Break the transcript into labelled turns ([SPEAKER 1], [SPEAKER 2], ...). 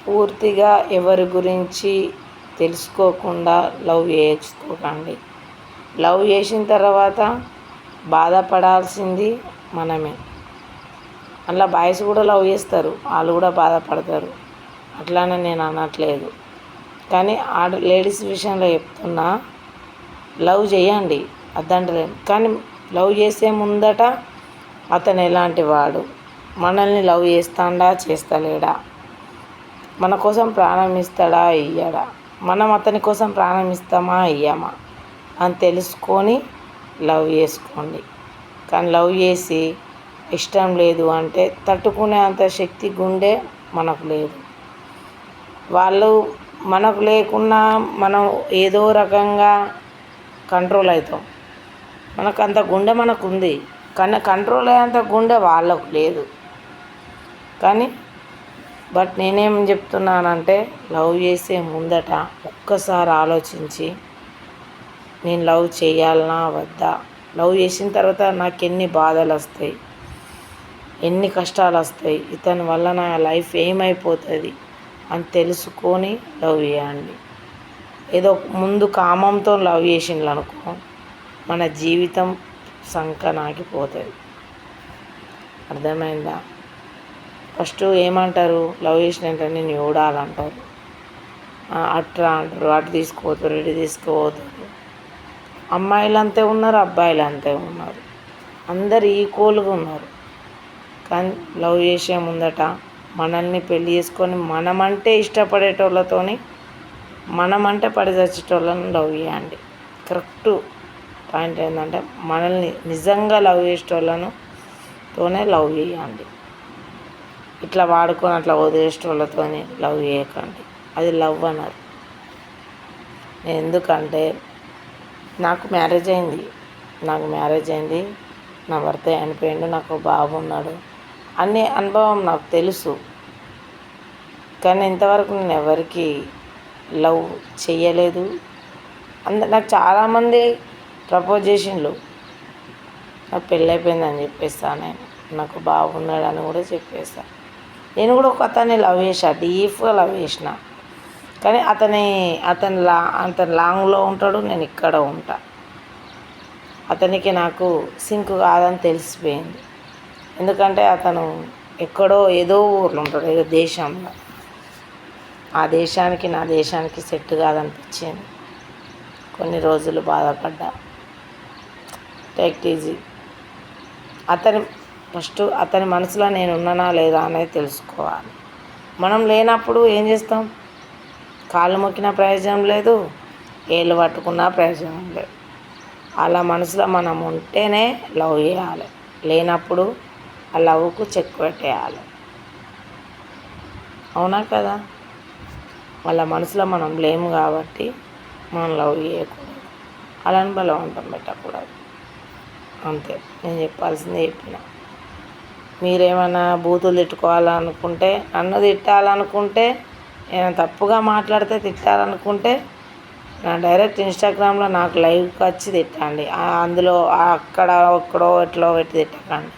[SPEAKER 1] పూర్తిగా ఎవరి గురించి తెలుసుకోకుండా లవ్ చేసుకోకండి. లవ్ చేసిన తర్వాత బాధపడాల్సింది మనమే. అలా బాయ్స్ కూడా లవ్ చేస్తారు, వాళ్ళు కూడా బాధపడతారు, అట్లానే నేను అనట్లేదు. కానీ లేడీస్ విషయంలో చెప్తున్నా, లవ్ చేయండి అద్దంటలేను. కానీ లవ్ చేసే ముందట అతను ఎలాంటి వాడు, మనల్ని లవ్ చేస్తాడా చేస్తలేడా, మన కోసం ప్రాణం ఇస్తాడా ఇయ్యడా, మనం అతని కోసం ప్రాణం ఇస్తామా ఇయ్యమా అని తెలుసుకొని లవ్ చేసుకోండి. కానీ లవ్ చేసి ఇష్టం లేదు అంటే తట్టుకునే అంత శక్తి గుండె మనకు లేదు. వాళ్ళు మనకు లేకున్నా మనం ఏదో రకంగా కంట్రోల్ అవుతాం. మనకు అంత గుండె మనకు ఉంది, కానీ కంట్రోల్ అయ్యేంత గుండె వాళ్ళకు లేదు. కానీ నేనేం చెప్తున్నానంటే, లవ్ చేసే ముందట ఒక్కసారి ఆలోచించి నేను లవ్ చేయాలనా వద్దా, లవ్ చేసిన తర్వాత నాకు ఎన్ని బాధలు వస్తాయి, ఎన్ని కష్టాలు వస్తాయి, ఇతని వల్ల నా లైఫ్ ఏమైపోతుంది అని తెలుసుకొని లవ్ చేయండి. ఏదో ముందు కామంతో లవ్ చేసిండ్రు అనుకో, మన జీవితం సంకనాగిపోతుంది. అర్థమైందా? ఫస్ట్ ఏమంటారు, లవ్ చేసిన వెంటనే నేను చూడాలంటారు, అట్లా అంటారు, అటు తీసుకుపోతారు, ఇటు తీసుకుపోతారు. అమ్మాయిలు అంతే ఉన్నారు, అబ్బాయిలు అంతే ఉన్నారు, అందరు ఈక్వల్గా ఉన్నారు. కానీ లవ్ చేసే ముందట మనల్ని పెళ్ళి చేసుకొని మనమంటే ఇష్టపడేటోళ్ళతోని, మనమంటే పడి చచ్చేటోళ్ళని లవ్ చేయండి. కరెక్ట్ పాయింట్ ఏంటంటే, మనల్ని నిజంగా లవ్ చేసేటోళ్ళతోనే లవ్ చేయండి. ఇట్లా వాడుకొని అట్లా వదిలేసేటోళ్ళతో లవ్ చేయకండి, అది లవ్ అన్నారు. ఎందుకంటే నాకు మ్యారేజ్ అయింది, నా భర్త చనిపోయిండు, నాకు బాబు ఉన్నాడు, అన్ని అనుభవం నాకు తెలుసు. కానీ ఇంతవరకు నేను ఎవరికి లవ్ చేయలేదు. నాకు చాలామంది ప్రపోజ్ చేసిండ్రు, నాకు పెళ్ళి అయిపోయిందని చెప్పేస్తాను, నాకు బాబు ఉన్నాడని కూడా చెప్పేస్తాను. నేను కూడా ఒక అతన్ని లవ్ చేసా, డీప్గా లవ్ చేసిన. కానీ అతను లాంగ్లో ఉంటాడు, నేను ఇక్కడ ఉంటా. అతనికి నాకు సింక్ కాదని తెలిసిపోయింది. ఎందుకంటే అతను ఎక్కడో ఏదో ఊర్లో ఉంటాడు, ఏదో దేశంలో. ఆ దేశానికి నా దేశానికి సెట్ కాదనిపించింది. కొన్ని రోజులు బాధపడ్డా. Take easy. ఫస్ట్ అతని మనసులో నేను ఉన్నానా లేదా అనేది తెలుసుకోవాలి. మనం లేనప్పుడు ఏం చేస్తాం? కాళ్ళు మొక్కినా ప్రయోజనం లేదు, ఏళ్ళు పట్టుకున్నా ప్రయోజనం లేదు. అలా మనసులో మనం ఉంటేనే లవ్ చేయాలి, లేనప్పుడు ఆ లవ్కు చెక్ పెట్టేయాలి. అవునా కదా? వాళ్ళ మనసులో మనం లేము కాబట్టి మనం లవ్ చేయకూడదు, అలాని బలవంతం పెట్టకూడదు. అంతే, నేను చెప్పాల్సిందే చెప్పిన. మీరేమైనా బూతులు తిట్టుకోవాలనుకుంటే, నన్ను తిట్టాలనుకుంటే, నేను తప్పుగా మాట్లాడితే తిట్టాలనుకుంటే, నా డైరెక్ట్ ఇన్స్టాగ్రామ్లో నాకు లైవ్కి వచ్చి తిట్టండి. అందులో అక్కడ ఎక్కడో ఎట్లో పెట్టి తిట్టకండి.